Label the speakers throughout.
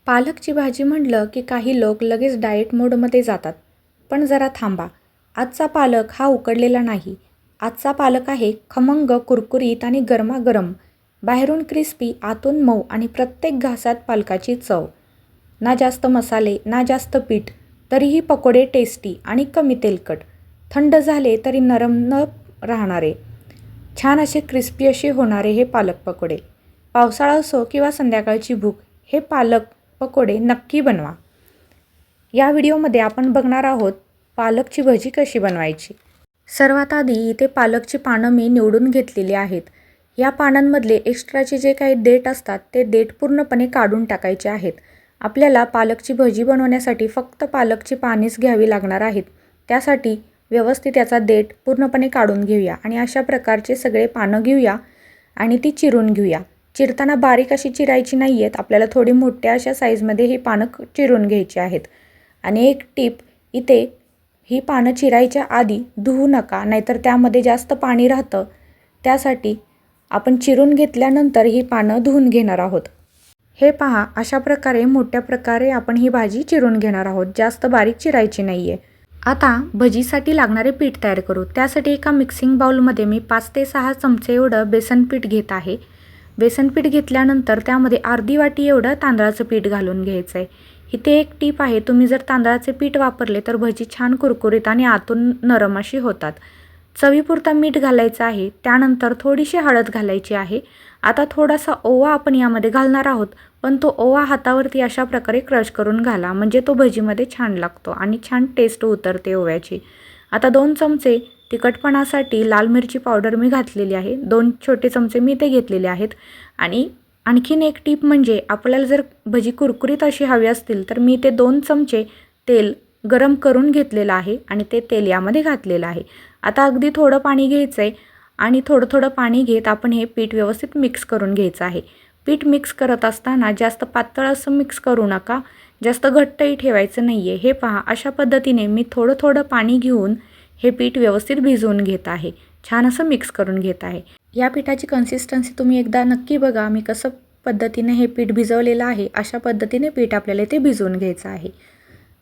Speaker 1: पालकची भाजी म्हटलं की काही लोक लगेच डाएट मोडमध्ये जातात. पण जरा थांबा. आजचा पालक हा उकडलेला नाही. आजचा पालक आहे खमंग, कुरकुरीत आणि गरमागरम. बाहेरून क्रिस्पी, आतून मऊ आणि प्रत्येक घासात पालकाची चव. ना जास्त मसाले, ना जास्त पीठ, तरीही पकोडे टेस्टी आणि कमी तेलकट. थंड झाले तरी नरम न राहणारे. छान असे क्रिस्पी असे होणारे हे पालक पकोडे. पावसाळा असो किंवा संध्याकाळची भूक, हे पालक पकोडे नक्की बनवा. या व्हिडिओमध्ये आपण बघणार आहोत पालकची भजी कशी बनवायची. सर्वात आधी इथे पालकची पानं मी निवडून घेतलेली आहेत. या पानांमधले एक्स्ट्राचे जे काही देठ असतात ते देठ पूर्णपणे काढून टाकायचे आहेत. आपल्याला पालकची भजी बनवण्यासाठी फक्त पालकची पानेच घ्यावी लागणार आहेत. त्यासाठी व्यवस्थित याचा देठ पूर्णपणे काढून घेऊया आणि अशा प्रकारचे सगळे पानं घेऊया आणि ती चिरून घेऊया. चिरताना बारीक अशी चिरायची नाही आहेत. आपल्याला थोडी मोठ्या अशा साईजमध्ये ही पानं चिरून घ्यायची आहेत. आणि एक टिप, इथे ही पानं चिरायच्या आधी धुवू नका, नाहीतर त्यामध्ये जास्त पाणी राहतं. त्यासाठी आपण चिरून घेतल्यानंतर ही पानं धुवून घेणार आहोत. हे पहा, अशा प्रकारे मोठ्या प्रकारे आपण ही भाजी चिरून घेणार आहोत. जास्त बारीक चिरायची नाही आहे. आता भजीसाठी लागणारे पीठ तयार करू. त्यासाठी एका मिक्सिंग बाउलमध्ये मी 5 ते 6 चमचे एवढं बेसन पीठ घेत आहे. बेसन पीठ घेतल्यानंतर त्यामध्ये अर्धी वाटी एवढं तांदळाचं पीठ घालून घ्यायचं आहे. इथे एक टीप आहे, तुम्ही जर तांदळाचे पीठ वापरले तर भजी छान कुरकुरीत आणि आतून नरम अशी होतात. चवीपुरता मीठ घालायचं आहे. त्यानंतर थोडीशी हळद घालायची आहे. आता थोडासा ओवा आपण यामध्ये घालणार आहोत, पण तो ओवा हातावरती अशा प्रकारे क्रश करून घाला, म्हणजे तो भजीमध्ये छान लागतो आणि छान टेस्ट उतरते ओव्याची. आता 2 चमचे तिखटपणासाठी लाल मिरची पावडर मी घातलेली आहे. 2 छोटे चमचे मी ते घेतलेले आहेत. आणि आणखीन एक टीप म्हणजे आपल्याला जर भजी कुरकुरीत अशी हवी असतील तर मी ते 2 चमचे तेल गरम करून घेतलेलं आहे आणि ते तेल यामध्ये घातलेलं आहे. आता अगदी थोडं पाणी घ्यायचं आहे आणि थोडं थोडं पाणी घेत आपण हे पीठ व्यवस्थित मिक्स करून घ्यायचं आहे. पीठ मिक्स करत असताना जास्त पातळ असं मिक्स करू नका, जास्त घट्टही ठेवायचं नाही आहे. हे पहा, अशा पद्धतीने मी थोडं थोडं पाणी घेऊन हे पीठ व्यवस्थित भिजवून घेत आहे. छान असं मिक्स करून घेत आहे. या पिठाची कन्सिस्टन्सी तुम्ही एकदा नक्की बघा. मी कसं पद्धतीने हे पीठ भिजवलेलं आहे, अशा पद्धतीने पीठ आपल्याला ते भिजवून घ्यायचं आहे.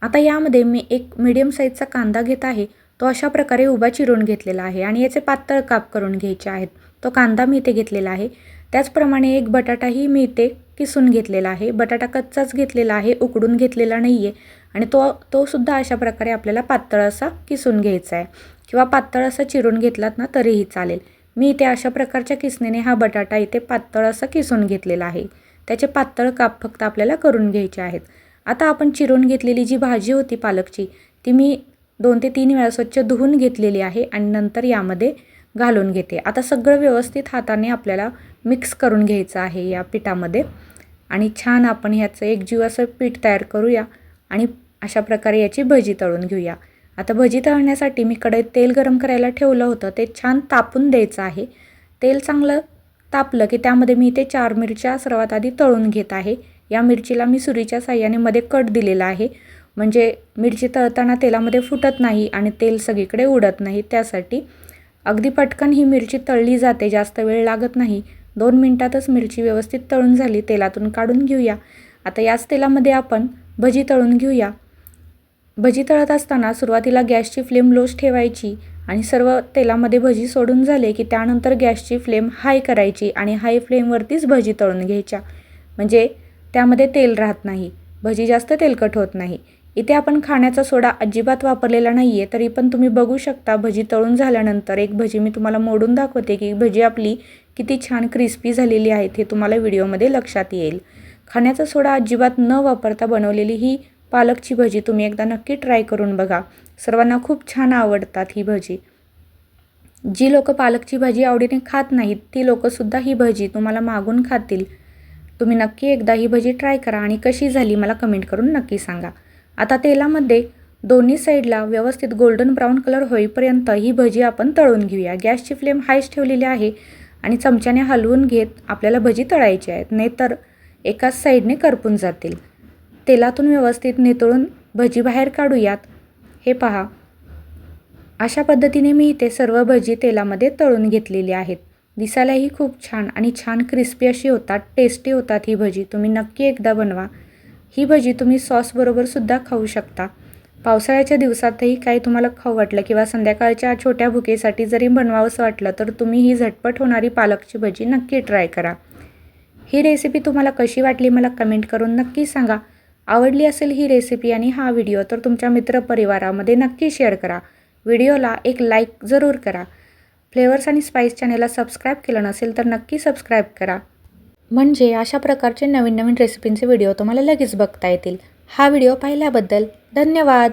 Speaker 1: आता यामध्ये मी एक मीडियम साईजचा कांदा घेत आहे. तो अशा प्रकारे उभा चिरून घेतलेला आहे आणि याचे पातळ काप करून घ्यायचे आहेत. तो कांदा मी इथे घेतलेला आहे. त्याचप्रमाणे एक बटाटाही मी इथे किसून घेतलेला आहे. बटाटा कच्चाच घेतलेला आहे, उकडून घेतलेला नाही आहे. आणि तो सुद्धा अशा प्रकारे आपल्याला पातळ असा किसून घ्यायचा आहे, किंवा पातळ असा चिरून घेतलात ना तरीही चालेल. मी इथे अशा प्रकारच्या किसणीने हा बटाटा इथे पातळ असा किसून घेतलेला आहे. त्याचे पातळ काप फक्त आपल्याला करून घ्यायचे आहेत. आता आपण चिरून घेतलेली जी भाजी होती पालकची, ती मी 2 ते 3 वेळा स्वच्छ धुवून घेतलेली आहे आणि नंतर यामध्ये घालून घेते. आता सगळं व्यवस्थित हाताने आपल्याला मिक्स करून घ्यायचं आहे या पिठामध्ये आणि छान आपण ह्याचं एकजीव असं पीठ तयार करूया आणि अशा प्रकारे याची भजी तळून घेऊया. आता भजी तळण्यासाठी मी कढईत तेल गरम करायला ठेवलं होतं. ते छान तापून द्यायचं आहे. तेल चांगलं तापलं की त्यामध्ये मी इथे 4 मिरच्या सर्वात आधी तळून घेत आहे. या मिरचीला मी सुरीच्या साहाय्याने मध्ये कट दिलेला आहे, म्हणजे मिरची तळताना तेलामध्ये फुटत नाही आणि तेल सगळीकडे उडत नाही. त्यासाठी अगदी पटकन ही मिरची तळली जाते, जास्त वेळ लागत नाही. 2 मिनिटातच मिरची व्यवस्थित तळून झाली. तेलातून काढून घेऊया. आता याच तेलामध्ये आपण भजी तळून घेऊया. भजी तळत असताना सुरुवातीला गॅसची फ्लेम लोच ठेवायची आणि सर्व तेलामध्ये भजी सोडून झाले की त्यानंतर गॅसची फ्लेम हाय करायची आणि हाय फ्लेमवरतीच भजी तळून घ्यायच्या, म्हणजे त्यामध्ये तेल राहत नाही, भजी जास्त तेलकट होत नाही. इथे आपण खाण्याचा सोडा अजिबात वापरलेला नाही आहे, तरी पण तुम्ही बघू शकता भजी तळून झाल्यानंतर एक भजी मी तुम्हाला मोडून दाखवते की भजी आपली किती छान क्रिस्पी झालेली आहेत, हे तुम्हाला व्हिडिओमध्ये लक्षात येईल. खाण्याचा सोडा अजिबात न वापरता बनवलेली ही पालकची भजी तुम्ही एकदा नक्की ट्राय करून बघा. सर्वांना खूप छान आवडतात ही भजी. जी लोक पालकची भाजी आवडीने खात नाहीत ती लोकंसुद्धा ही भजी तुम्हाला मागून खातील. तुम्ही नक्की एकदा ही भजी ट्राय करा आणि कशी झाली मला कमेंट करून नक्की सांगा. आता तेलामध्ये दोन्ही साईडला व्यवस्थित गोल्डन ब्राऊन कलर होईपर्यंत ही भजी आपण तळून घेऊया. गॅसची फ्लेम हायच ठेवलेली आहे आणि चमच्याने हलवून घेत आपल्याला भजी तळायची आहेत, नाहीतर एकाच साईडने करपून जातील. तेलातून व्यवस्थित नितळून भजी बाहेर काढूयात. हे पहा, अशा पद्धतीने मी इथे सर्व भजी तेलामध्ये तळून घेतलेली आहेत. दिसायलाही खूप छान आणि छान क्रिस्पी अशी होतात, टेस्टी होतात ही भजी. तुम्ही नक्की एकदा बनवा. ही भजी तुम्ही सॉसबरोबरसुद्धा खाऊ शकता. पावसाळ्याच्या दिवसातही काही तुम्हाला खाऊ वाटलं किंवा संध्याकाळच्या छोट्या भुकेसाठी जरी बनवावंसं वाटलं तर तुम्ही ही झटपट होणारी पालकची भजी नक्की ट्राय करा. ही रेसिपी तुम्हाला कशी वाटली मला कमेंट करून नक्की सांगा. आवडली असेल ही रेसिपी आणि हा व्हिडिओ तर तुमच्या मित्रपरिवारामध्ये नक्की शेअर करा. व्हिडिओला एक लाईक जरूर करा. फ्लेवर्स आणि स्पाइस चॅनेलला सबस्क्राईब केलं नसेल तर नक्की सबस्क्राईब करा. म्हणजे अशा प्रकारचे नवीन नवीन रेसिपींचे व्हिडिओ तुम्हाला लगेच बघता येतील. हा व्हिडिओ पाहिल्याबद्दल धन्यवाद.